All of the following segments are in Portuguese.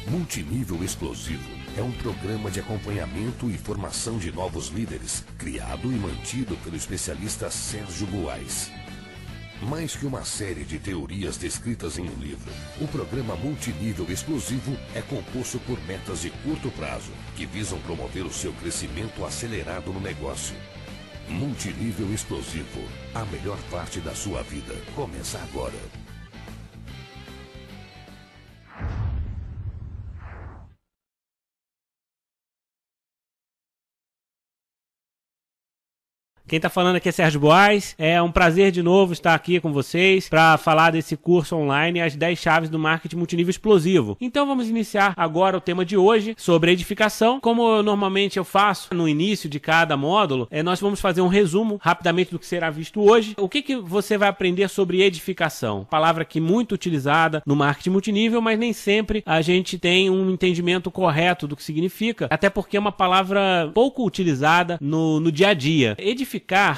Multinível Explosivo é um programa de acompanhamento e formação de novos líderes, criado e mantido pelo especialista Sérgio Buarez. Mais que uma série de teorias descritas em um livro, o programa Multinível Explosivo é composto por metas de curto prazo, que visam promover o seu crescimento acelerado no negócio. Multinível Explosivo, a melhor parte da sua vida, começa agora. Quem está falando aqui é Sérgio Buarez. É um prazer de novo estar aqui com vocês para falar desse curso online, as 10 chaves do marketing multinível explosivo. Então vamos iniciar agora o tema de hoje sobre edificação. Como normalmente eu faço no início de cada módulo, nós vamos fazer um resumo rapidamente do que será visto hoje. O que você vai aprender sobre edificação? Palavra que muito utilizada no marketing multinível, mas nem sempre a gente tem um entendimento correto do que significa, até porque é uma palavra pouco utilizada no dia a dia. Edificar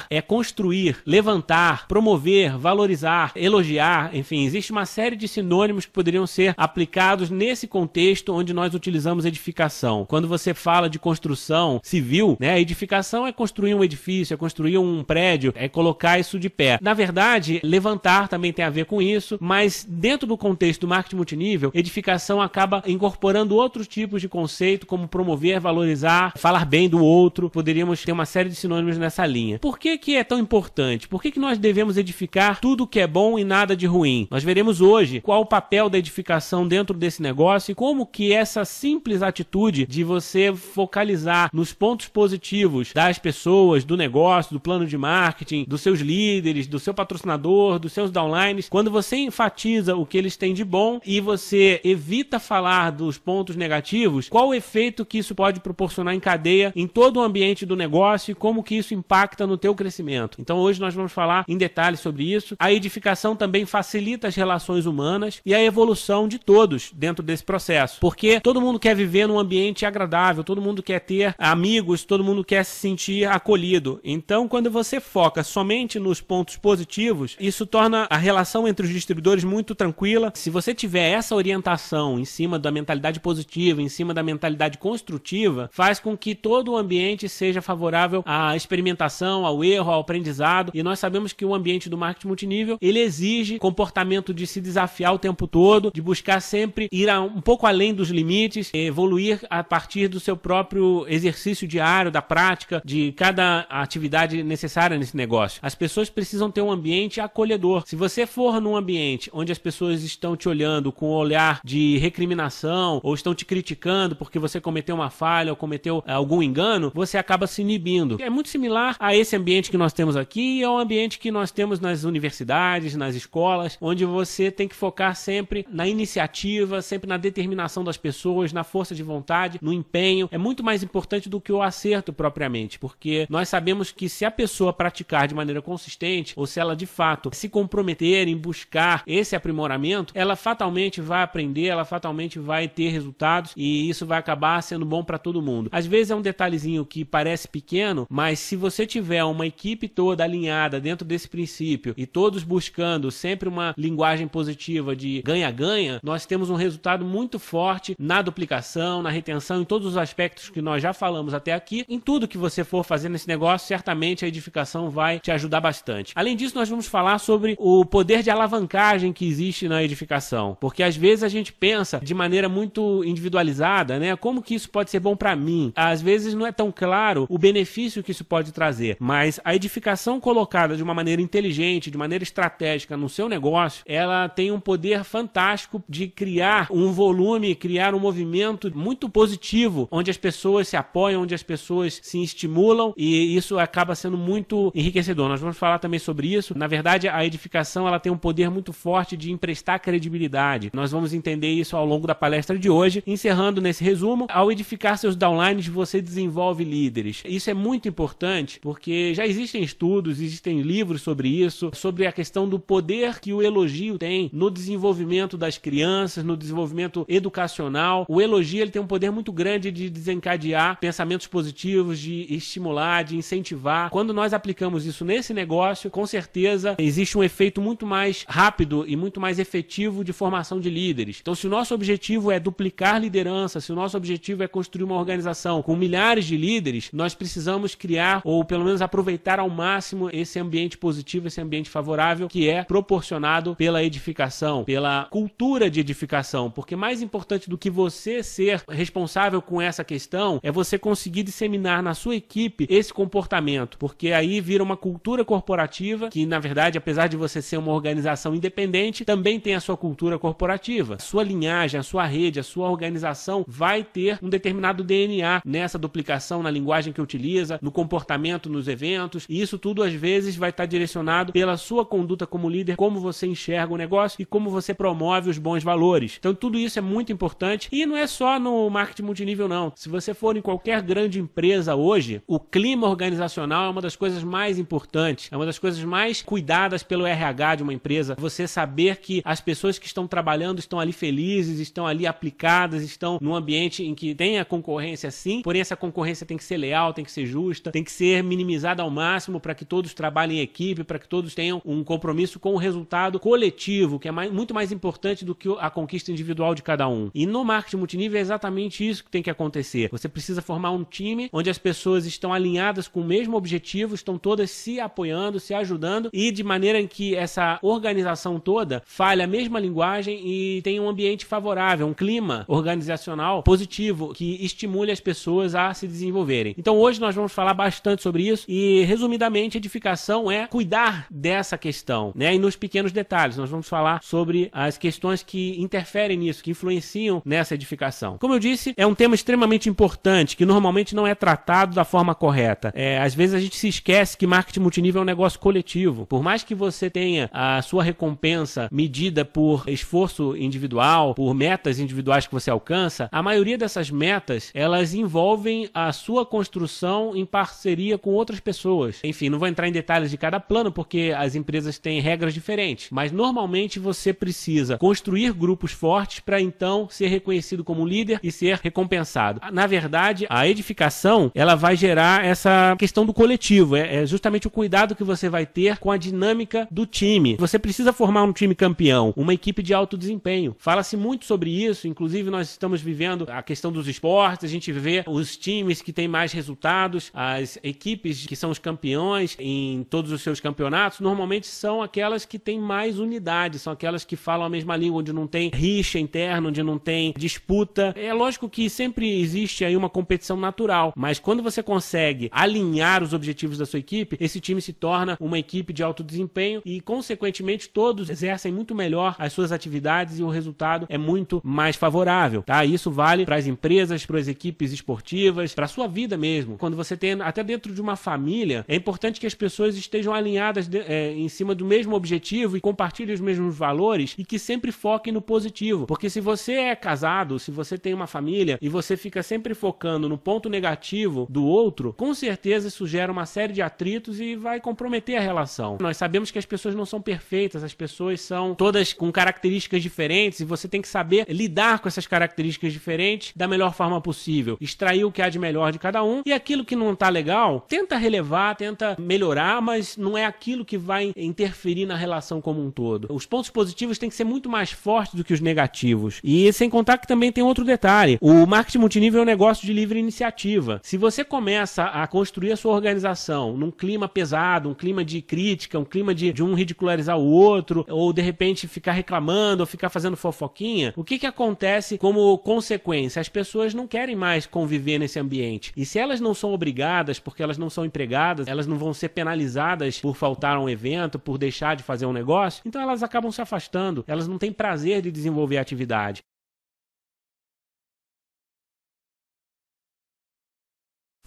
é construir, levantar, promover, valorizar, elogiar, enfim, existe uma série de sinônimos que poderiam ser aplicados nesse contexto onde nós utilizamos edificação. Quando você fala de construção civil, a edificação é construir um edifício, é construir um prédio, é colocar isso de pé. Na verdade, levantar também tem a ver com isso, mas dentro do contexto do marketing multinível, edificação acaba incorporando outros tipos de conceito, como promover, valorizar, falar bem do outro. Poderíamos ter uma série de sinônimos nessa linha. Por que é tão importante? Por que nós devemos edificar tudo que é bom e nada de ruim? Nós veremos hoje qual o papel da edificação dentro desse negócio e como que essa simples atitude de você focalizar nos pontos positivos das pessoas, do negócio, do plano de marketing, dos seus líderes, do seu patrocinador, dos seus downlines, quando você enfatiza o que eles têm de bom e você evita falar dos pontos negativos, qual o efeito que isso pode proporcionar em cadeia em todo o ambiente do negócio e como que isso impacta no teu crescimento. Então hoje nós vamos falar em detalhes sobre isso. A edificação também facilita as relações humanas e a evolução de todos dentro desse processo, porque todo mundo quer viver num ambiente agradável, todo mundo quer ter amigos, todo mundo quer se sentir acolhido. Então quando você foca somente nos pontos positivos, isso torna a relação entre os distribuidores muito tranquila. Se você tiver essa orientação em cima da mentalidade positiva, em cima da mentalidade construtiva, faz com que todo o ambiente seja favorável à experimentação, ao erro, ao aprendizado, e nós sabemos que o ambiente do marketing multinível, ele exige comportamento de se desafiar o tempo todo, de buscar sempre ir um pouco além dos limites, evoluir a partir do seu próprio exercício diário, da prática, de cada atividade necessária nesse negócio. As pessoas precisam ter um ambiente acolhedor. Se você for num ambiente onde as pessoas estão te olhando com um olhar de recriminação, ou estão te criticando porque você cometeu uma falha ou cometeu algum engano, você acaba se inibindo. É muito similar a esse ambiente que nós temos aqui, é um ambiente que nós temos nas universidades, nas escolas, onde você tem que focar sempre na iniciativa, sempre na determinação das pessoas, na força de vontade, no empenho. É muito mais importante do que o acerto propriamente, porque nós sabemos que se a pessoa praticar de maneira consistente, ou se ela de fato se comprometer em buscar esse aprimoramento, ela fatalmente vai aprender, ela fatalmente vai ter resultados e isso vai acabar sendo bom para todo mundo. Às vezes é um detalhezinho que parece pequeno, mas se você tiver uma equipe toda alinhada dentro desse princípio e todos buscando sempre uma linguagem positiva de ganha-ganha, nós temos um resultado muito forte na duplicação, na retenção, em todos os aspectos que nós já falamos até aqui. Em tudo que você for fazer nesse negócio, certamente a edificação vai te ajudar bastante. Além disso, nós vamos falar sobre o poder de alavancagem que existe na edificação, porque às vezes a gente pensa de maneira muito individualizada, como que isso pode ser bom para mim. Às vezes não é tão claro o benefício que isso pode trazer, mas a edificação colocada de uma maneira inteligente, de maneira estratégica no seu negócio, ela tem um poder fantástico de criar um volume, criar um movimento muito positivo, onde as pessoas se apoiam, onde as pessoas se estimulam, e isso acaba sendo muito enriquecedor. Nós vamos falar também sobre isso. Na verdade, a edificação ela tem um poder muito forte de emprestar credibilidade. Nós vamos entender isso ao longo da palestra de hoje. Encerrando nesse resumo, ao edificar seus downlines, você desenvolve líderes. Isso é muito importante, porque porque já existem estudos, existem livros sobre isso, sobre a questão do poder que o elogio tem no desenvolvimento das crianças, no desenvolvimento educacional. O elogio ele tem um poder muito grande de desencadear pensamentos positivos, de estimular, de incentivar. Quando nós aplicamos isso nesse negócio, com certeza existe um efeito muito mais rápido e muito mais efetivo de formação de líderes. Então, se o nosso objetivo é duplicar liderança, se o nosso objetivo é construir uma organização com milhares de líderes, nós precisamos criar, ou pelo menos aproveitar ao máximo esse ambiente positivo, esse ambiente favorável que é proporcionado pela edificação, pela cultura de edificação, porque mais importante do que você ser responsável com essa questão é você conseguir disseminar na sua equipe esse comportamento, porque aí vira uma cultura corporativa que, na verdade, apesar de você ser uma organização independente, também tem a sua cultura corporativa. A sua linhagem, a sua rede, a sua organização vai ter um determinado DNA nessa duplicação, na linguagem que utiliza, no comportamento nos eventos, e isso tudo às vezes vai estar direcionado pela sua conduta como líder, como você enxerga o negócio e como você promove os bons valores. Então tudo isso é muito importante e não é só no marketing multinível não. Se você for em qualquer grande empresa hoje, o clima organizacional é uma das coisas mais importantes, é uma das coisas mais cuidadas pelo RH de uma empresa. Você saber que as pessoas que estão trabalhando estão ali felizes, estão ali aplicadas, estão num ambiente em que tem a concorrência sim, porém essa concorrência tem que ser leal, tem que ser justa, tem que ser minimizada ao máximo para que todos trabalhem em equipe, para que todos tenham um compromisso com o resultado coletivo, que é muito mais importante do que a conquista individual de cada um. E no marketing multinível é exatamente isso que tem que acontecer. Você precisa formar um time onde as pessoas estão alinhadas com o mesmo objetivo, estão todas se apoiando, se ajudando e de maneira em que essa organização toda fale a mesma linguagem e tenha um ambiente favorável, um clima organizacional positivo que estimule as pessoas a se desenvolverem. Então hoje nós vamos falar bastante sobre isso e resumidamente edificação é cuidar dessa questão, né? E nos pequenos detalhes nós vamos falar sobre as questões que interferem nisso, que influenciam nessa edificação. Como eu disse, é um tema extremamente importante que normalmente não é tratado da forma correta. Às vezes a gente se esquece que marketing multinível é um negócio coletivo. Por mais que você tenha a sua recompensa medida por esforço individual, por metas individuais que você alcança, a maioria dessas metas, elas envolvem a sua construção em parceria com outras pessoas. Enfim, não vou entrar em detalhes de cada plano porque as empresas têm regras diferentes, mas normalmente você precisa construir grupos fortes para então ser reconhecido como líder e ser recompensado. Na verdade, a edificação, ela vai gerar essa questão do coletivo, é justamente o cuidado que você vai ter com a dinâmica do time. Você precisa formar um time campeão, uma equipe de alto desempenho. Fala-se muito sobre isso, inclusive nós estamos vivendo a questão dos esportes, a gente vê os times que têm mais resultados, as equipes que são os campeões em todos os seus campeonatos, normalmente são aquelas que têm mais unidade, são aquelas que falam a mesma língua, onde não tem rixa interna, onde não tem disputa. É lógico que sempre existe aí uma competição natural, mas quando você consegue alinhar os objetivos da sua equipe, esse time se torna uma equipe de alto desempenho e, consequentemente, todos exercem muito melhor as suas atividades e o resultado é muito mais favorável, tá? Isso vale para as empresas, para as equipes esportivas, para a sua vida mesmo. Quando você tem, até dentro de uma família, é importante que as pessoas estejam alinhadas em cima do mesmo objetivo e compartilhem os mesmos valores e que sempre foquem no positivo. Porque se você é casado, se você tem uma família e você fica sempre focando no ponto negativo do outro, com certeza isso gera uma série de atritos e vai comprometer a relação. Nós sabemos que as pessoas não são perfeitas, as pessoas são todas com características diferentes e você tem que saber lidar com essas características diferentes da melhor forma possível, extrair o que há de melhor de cada um e aquilo que não tá legal, tenta relevar, tenta melhorar, mas não é aquilo que vai interferir na relação como um todo. Os pontos positivos têm que ser muito mais fortes do que os negativos. E sem contar que também tem outro detalhe, o marketing multinível é um negócio de livre iniciativa. Se você começa a construir a sua organização num clima pesado, um clima de crítica, um clima de um ridicularizar o outro, ou de repente ficar reclamando, ou ficar fazendo fofoquinha, o que acontece como consequência? As pessoas não querem mais conviver nesse ambiente. E se elas não são obrigadas, porque elas não são empregadas, elas não vão ser penalizadas por faltar a um evento, por deixar de fazer um negócio, então elas acabam se afastando, elas não têm prazer de desenvolver a atividade.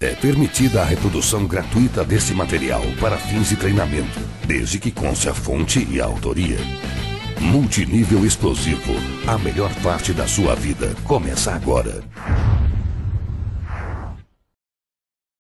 É permitida a reprodução gratuita deste material para fins de treinamento, desde que conste a fonte e a autoria. Multinível Explosivo, a melhor parte da sua vida começa agora.